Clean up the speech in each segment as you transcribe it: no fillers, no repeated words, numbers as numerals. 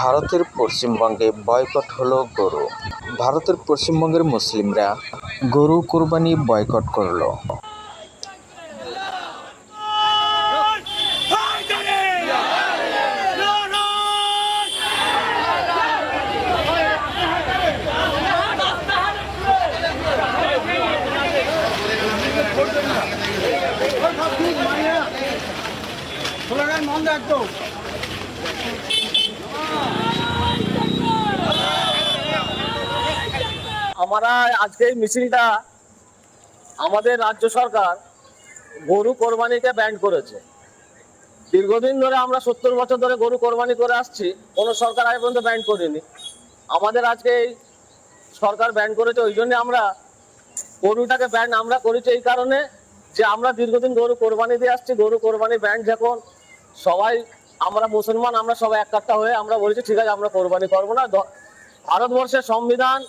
ভারতের পশ্চিমবঙ্গে বয়কট হলো গরু। ভারতের পশ্চিমবঙ্গের মুসলিমরা গরু কোরবানি বয়কট করলো। আমরা আজকে এই মিছিলটা আমাদের রাজ্য সরকার গরু কোরবানিকে ব্যান করেছে। দীর্ঘদিন ধরে আমরা 70 বছর ধরে গরু কোরবানি করে আসছি, কোনো সরকার আজ পর্যন্ত ব্যান করেনি। আমাদের আজকে এই সরকার ব্যান করেছে, ওই জন্য আমরা গরুটাকে ব্যান আমরা করেছি এই কারণে যে আমরা দীর্ঘদিন গরু কোরবানি দিয়ে আসছি। গরু কোরবানি ব্যান যখন সবাই আমরা মুসলমান আমরা সবাই এক কাট্টা হয়ে আমরা বলেছি ঠিক আছে আমরা কোরবানি করবো না। ভারতবর্ষের সংবিধান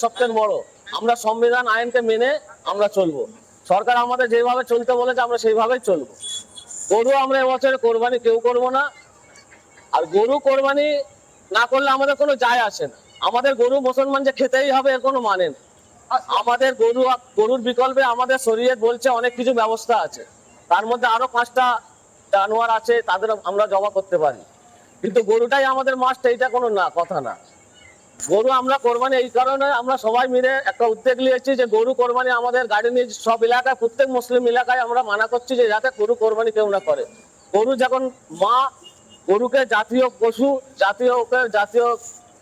সবচেয়ে বড়, আমরা সংবিধান আইনকে মেনে আমরা চলবো। সরকার আমাদের যেভাবে চলতে বলেছে আমরা সেইভাবেই চলবো। গরু আমরা এবছরে কোরবানি কেউ করবো না। আর গরু কোরবানি না করলে আমাদের কোনো যায় আসে না। আমাদের গরু মুসলমান যে খেতেই হবে এর কোনো মানে না। আমাদের গরুর বিকল্পে আমাদের শরীরে বলছে অনেক কিছু ব্যবস্থা আছে, তার মধ্যে আরো 5টা জানোয়ার আছে, তাদের আমরা জমা করতে পারি, কিন্তু গরুটাই আমাদের মাস্ট, এইটা কোনো না কথা না। গরু আমরা কোরবানি এই কারণে আমরা সবাই মিলে একটা উদ্যোগ নিয়েছি যে গরু কোরবানি আমাদের গাড়ি নিয়ে সব এলাকায়, প্রত্যেক মুসলিম এলাকায় আমরা মানা করছি যে যাতে গরু কোরবানি কেউ না করে। গরু যখন মা, গরুকে জাতীয় পশু, জাতীয়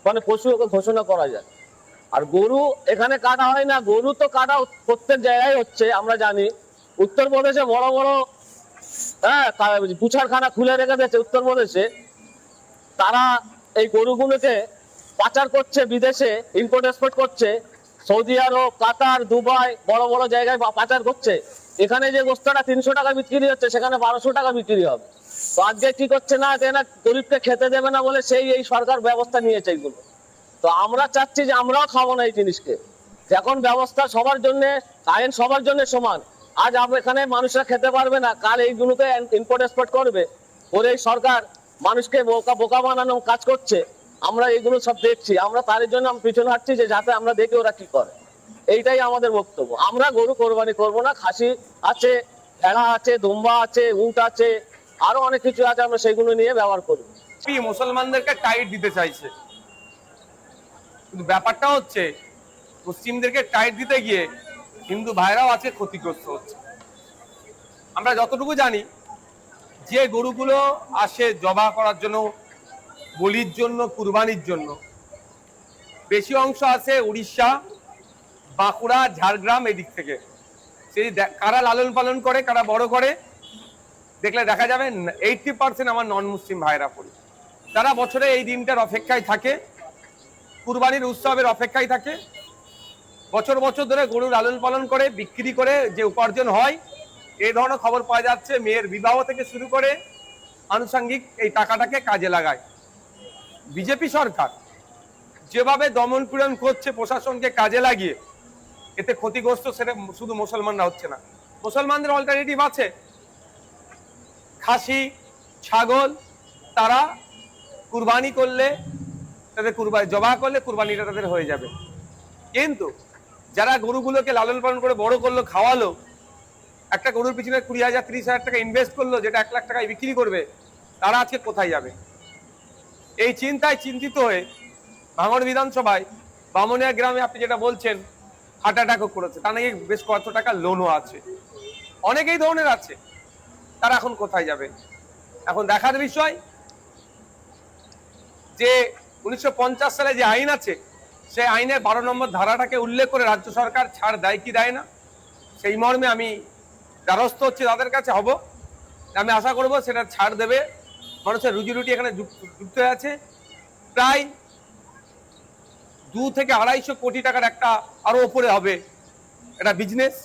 মানে পশু ওকে ঘোষণা করা যায়। আর গরু এখানে কাটা হয় না, গরু তো কাটা প্রত্যেক জায়গায় হচ্ছে। আমরা জানি উত্তরপ্রদেশে বড় বড় বুছারখানা খুলে রেখে দিয়েছে উত্তরপ্রদেশে। তারা এই গরুগুলোকে পাচার করছে, বিদেশে ইম্পোর্ট এক্সপোর্ট করছে, সৌদি আরব, কাতার, দুবাই বড় বড় জায়গায় পাচার করছে। এখানে যে গোস্তটা 300 টাকা বিক্রি হচ্ছে সেখানে 1200 টাকা বিক্রি হবে। তো আজকে কি করছে না, গরিবকে খেতে দেবে না বলে এই সরকার ব্যবস্থা নিয়েছে এইগুলো। তো আমরা চাচ্ছি যে আমরাও খাবো না এই জিনিসকে। এখন ব্যবস্থা সবার জন্য, আইন সবার জন্য সমান। আজ এখানে মানুষরা খেতে পারবে না, কাল এইগুলোকে ইম্পোর্ট এক্সপোর্ট করবে, ওর এই সরকার মানুষকে বোকা বানানো কাজ করছে। আমরা এগুলো সব দেখছি, আমরা তার জন্য পিছনে হাঁটছি যে যাতে আমরা দেখি ওরা কি করে। এইটাই আমাদের বক্তব্য। আমরা গরু কোরবানি করবো না। খাসি আছে, ভেড়া আছে, দুম্বা আছে, উট আছে, আরো অনেক কিছু আছে, আমরা সেগুলো নিয়ে ব্যবহার করবো। মুসলমানদেরকে টাইট দিতে চাইছে, কিন্তু ব্যাপারটা হচ্ছে মুসলিমদেরকে টাইট দিতে গিয়ে হিন্দু ভাইরাও আছে ক্ষতিগ্রস্ত হচ্ছে। আমরা যতটুকু জানি যে গরুগুলো আসে জবা করার জন্য, বলির জন্য, কুরবানির জন্য, বেশি অংশ আছে উড়িষ্যা, বাঁকুড়া, ঝাড়গ্রাম এদিক থেকে। সেই কারা লালন পালন করে, কারা বড় করে, দেখলে দেখা যাবে 80% আমার নন মুসলিম ভাইরা পড়ে। তারা বছরে এই দিনটার অপেক্ষায় থাকে, কুরবানির উৎসবের অপেক্ষায় থাকে। বছর বছর ধরে গরু লালন পালন করে, বিক্রি করে যে উপার্জন হয়, এই ধরনের খবর পাওয়া যাচ্ছে। মেয়ের বিবাহ থেকে শুরু করে আনুষঙ্গিক এই টাকাটাকে কাজে লাগায়। বিজেপি সরকার যেভাবে দমন পীড়ন করছে প্রশাসনকে কাজে লাগিয়ে, এতে ক্ষতিগ্রস্ত সেটা শুধু মুসলমানরা হচ্ছে না, মুসলমানদের অল্টারনেটিভ আছে। খাসি, ছাগল তারা কুরবানি করলে, তাদের জবা করলে কুরবানিটা তাদের হয়ে যাবে। কিন্তু যারা গরুগুলোকে লালন পালন করে বড় করলো, খাওয়ালো, একটা গরুর পিছনে 20,000 30,000 টাকা ইনভেস্ট করলো, যেটা 1 লাখ টাকায় বিক্রি করবে, তারা আজকে কোথায় যাবে? এই চিন্তায় চিন্তিত হয়ে ভাঙড় বিধানসভায় বামুনিয়া গ্রামে আপনি যেটা বলছেন হার্ট অ্যাটাকও করেছে, তার নাকি বেশ কত টাকা লোনও আছে, অনেকেই ধরনের আছে। তারা এখন কোথায় যাবে? এখন দেখার বিষয় যে 1950 সালে যে আইন আছে, সেই আইনের 12 নম্বর ধারাটাকে উল্লেখ করে রাজ্য সরকার ছাড় দেয় কি দেয় না, সেই মর্মে আমি দ্বারস্থ হচ্ছি তাদের কাছে হব। আমি আশা করব সেটা ছাড় দেবে। মানুষের রুজি রুটি এখানে যুক্ত আছে। প্রায় 2 থেকে 250 কোটি টাকার একটা আরো উপরে হবে এটা বিজনেস।